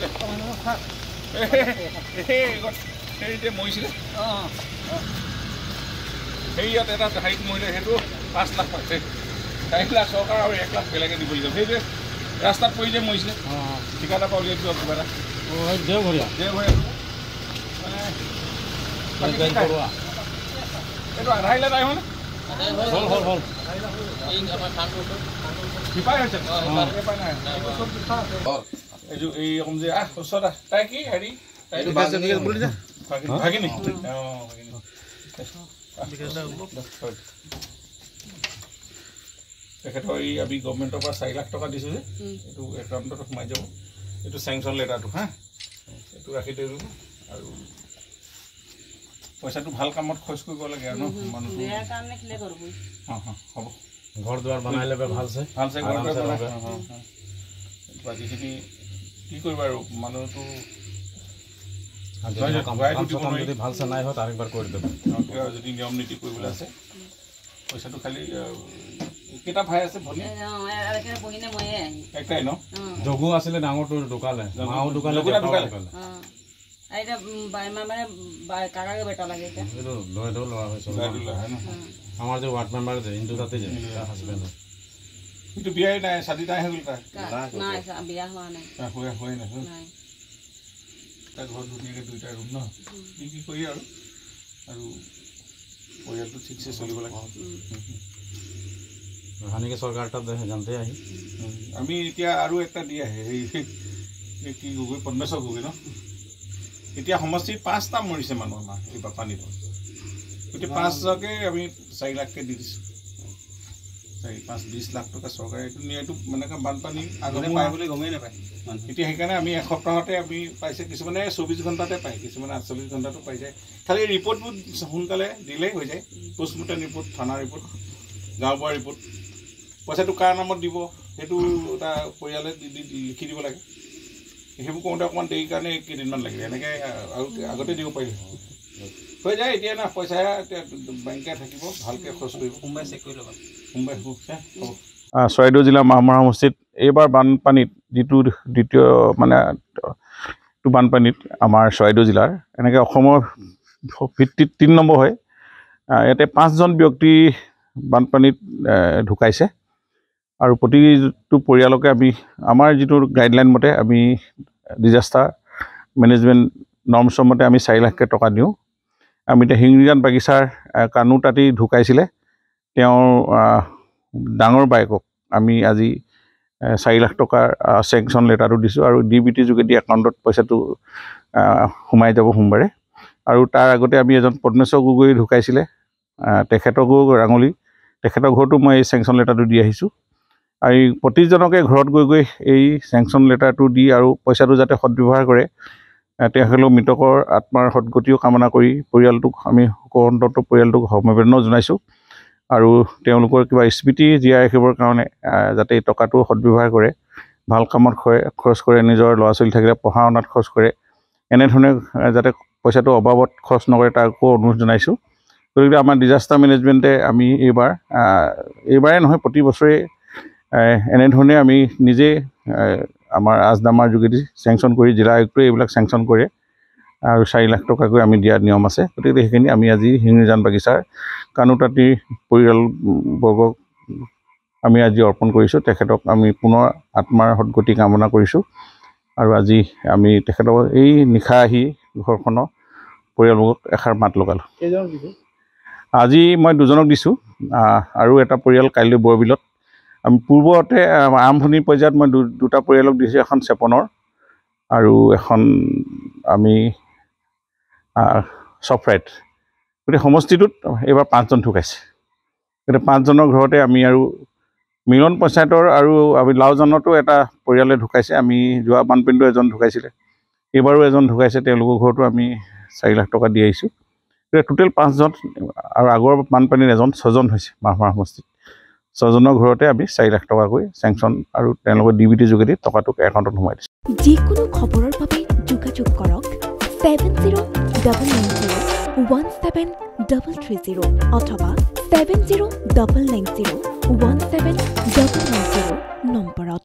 মৰিছিলে এই যে মৰিছিলে সেই ইয়াত এটা হাইট মৰিলে সেইটো 5 লাখ পাইছে 4 লাখ চৰকাৰ আৰু 1 লাখ বেলেগে দিব লাগিব সেই যে ৰাস্তাত পৰি যে মৰিছিলে ঠিকাদাৰ পৰা উলিয়াইছোঁ কিবা এটা দেওঘৰীয়া এইটো আধাৰিলে তাই হয় হ'ল সিপাই হৈছে এই ৰকম যে ওচৰত তাই কি হেৰি ভাগিনী তেখেতৰ এই আমি গভৰ্ণমেণ্টৰ পৰা 4 লাখ টকা দিছোঁ যে এইটো একাউণ্টত সোমাই যাব এইটো চেংচন লেটাৰটো হা এইটো ৰাখি থৈ দিব আৰু পইচাটো ভাল কামত খৰচ কৰিব লাগে আৰু মানুহটো হ'ব ঘৰ দুৱাৰ বনাই ল'ব ভালছে বাকীখিনি কি কৰিব আৰু মানুহটো যদি ভালছে নাই হয় তাৰ একবাৰ কৰি দিব যদি নিয়ম নীতি কৰিবলৈ আছে পইচাটো খালি কেইটা ভাই আছে ভনী একটাই ন জগু আছিলে ডাঙৰটো ঢুকালে মাও ঢুকালে আমাৰ যে ৱাৰ্ড মেম্বাৰ যে হিন্দু তাতে যে হাজবেণ্ড কিন্তু বিয়াই নাই শাদী নাই হ'ল তাৰ বিয়া হোৱা নাই তাৰ ঘৰত ধুনীয়াকৈ 2টা ৰুম ন কি কৰি আৰু পৰিয়ালটো ঠিকছে চলিব লাগে হানিকে চৰকাৰ তাত জানতে আহি আমি এতিয়া আৰু একটা দি আহে সেই কি গগৈ পদ্মেশ্বৰ গগৈ ন এতিয়া সমষ্টিত 5টা মৰিছে মানুহ আমাৰ এইবাৰ পানীত গতিকে 5জনকে আমি 4 লাখকে দি দিছোঁ 4-5-20 লাখ টকা চৰকাৰে এইটো মানে বানপানী আগতে পায় বুলি গমেই নাপায় এতিয়া সেইকাৰণে আমি এসপ্তাহতে আমি পাইছে কিছুমানে 24 ঘণ্টাতে পায় কিছুমানে 48 ঘণ্টাতো পাই যায় খালি ৰিপৰ্টবোৰ সোনকালে দিলেই হৈ যায় পোষ্টমৰ্টেম ৰিপৰ্ট থানা ৰিপৰ্ট গাঁওবুঢ়া ৰিপৰ্ট পইচাটো কাৰ নামত দিব সেইটো এটা পৰিয়ালে লিখি দিব লাগে সেইবোৰ কৰোঁতে অকণমান দেৰি কাৰণে কেইদিনমান লাগিলে এনেকৈ আৰু আগতে দিব পাৰিব হৈ যায় এতিয়া না পইচা বেংকে থাকিব ভালকৈ খৰচ কৰিব সোমবাৰে চেক কৰি ল'বা সোমবাৰে চৰাইদেউ জিলা মাহমৰা সমষ্টিত এইবাৰ বানপানীত যিটো দ্বিতীয় মানে বানপানীত আমাৰ চৰাইদেউ জিলাৰ এনেকৈ অসমৰ ভিত্তিত 3 নম্বৰ হয় ইয়াতে 5জন ব্যক্তি বানপানীত ঢুকাইছে আৰু প্ৰতিটো পৰিয়ালকে আমি আমাৰ যিটো গাইডলাইন মতে আমি ডিজাষ্টাৰ মেনেজমেণ্ট নৰ্মছৰ মতে আমি 4 লাখকে টকা দিওঁ আমি এতিয়া হিংৰিজান বাগিচাৰ কানু তাঁতী ঢুকাইছিলে তেওঁৰ ডাঙৰ বাইকক আমি আজি 4 লাখ টকাৰ চেংচন লেটাৰটো দিছোঁ আৰু DBT যোগেদি একাউণ্টত পইচাটো সোমাই যাব সোমবাৰে আৰু তাৰ আগতে আমি এজন পদ্মেশ্বৰ গগৈ ঢুকাইছিলে তেখেতকো ৰাঙলী তেখেতৰ ঘৰতো মই এই চেংচন লেটাৰটো দি আহিছোঁ আৰু প্ৰতিজনকে ঘৰত গৈ এই চেংচন লেটাৰটো দি আৰু পইচাটো যাতে সদব্যৱহাৰ কৰে তেখেতলোক মৃতকৰ আত্মাৰ সদগতিও কামনা কৰি পৰিয়ালটোক আমি অন্তত পৰিয়ালটোক সমবেদনা জনাইছোঁ আৰু তেওঁলোকৰ কিবা স্মৃতি জীয়াই ৰাখিবৰ কাৰণে যাতে এই টকাটো সদব্যৱহাৰ কৰে ভাল কামত খৰচ কৰে নিজৰ ল'ৰা ছোৱালী থাকিলে পঢ়া শুনাত খৰচ কৰে এনেধৰণে যাতে পইচাটো অবাবত খৰচ নকৰে তাকো অনুৰোধ জনাইছোঁ গতিকে আমাৰ ডিজাষ্টাৰ মেনেজমেণ্টে আমি এইবাৰে নহয় প্ৰতি বছৰে এনেধৰণে আমি নিজে আমাৰ আজনামাৰ যোগেদি চেংচন কৰি জিলা আয়ুক্তই এইবিলাক চেংচন কৰে আৰু 4 লাখ টকাকৈ আমি দিয়াৰ নিয়ম আছে গতিকে সেইখিনি আমি আজি হিংৰিজান বাগিচাৰ কানু তাঁতী পৰিয়ালবৰ্গক আমি আজি অৰ্পণ কৰিছোঁ তেখেতক আমি পুনৰ আত্মাৰ সদগতি কামনা কৰিছোঁ আৰু আজি আমি তেখেতক এই নিশা আহি ঘৰখনৰ পৰিয়ালবৰ্গক এষাৰ মাত লগালোঁ আজি মই 2জনক দিছোঁ আৰু এটা পৰিয়াল কাইলৈ বৰবিলত আমি পূৰ্বতে আৰম্ভণি পৰ্যায়ত মই 2টা পৰিয়ালক দিছোঁ এখন চেপনৰ আৰু এখন আমি চফ্ৰাইট গতিকে সমষ্টিটোত এইবাৰ 5জন ঢুকাইছে গতিকে 5জনৰ ঘৰতে আমি আৰু মিলন পঞ্চায়তৰ আৰু আমি লাওজানতো এটা পৰিয়ালে ঢুকাইছে আমি যোৱা বানপানীতো এজন ঢুকাইছিলে এইবাৰো এজন ঢুকাইছে তেওঁলোকৰ ঘৰতো আমি 4 লাখ টকা দি আহিছোঁ টোটেল 5জন আৰু আগৰ বানপানীত 6জন হৈছে মাহমৰা সমষ্টিত 6জনৰ ঘৰতে আমি 4 লাখ টকাকৈ চেংচন আৰু তেওঁলোকৰ DBT যোগেদি টকাটোক একাউণ্টত সোমাই দিছোঁ যিকোনো খবৰৰ বাবে যোগাযোগ কৰক 70901730 অথবা 7099017990 নম্বৰত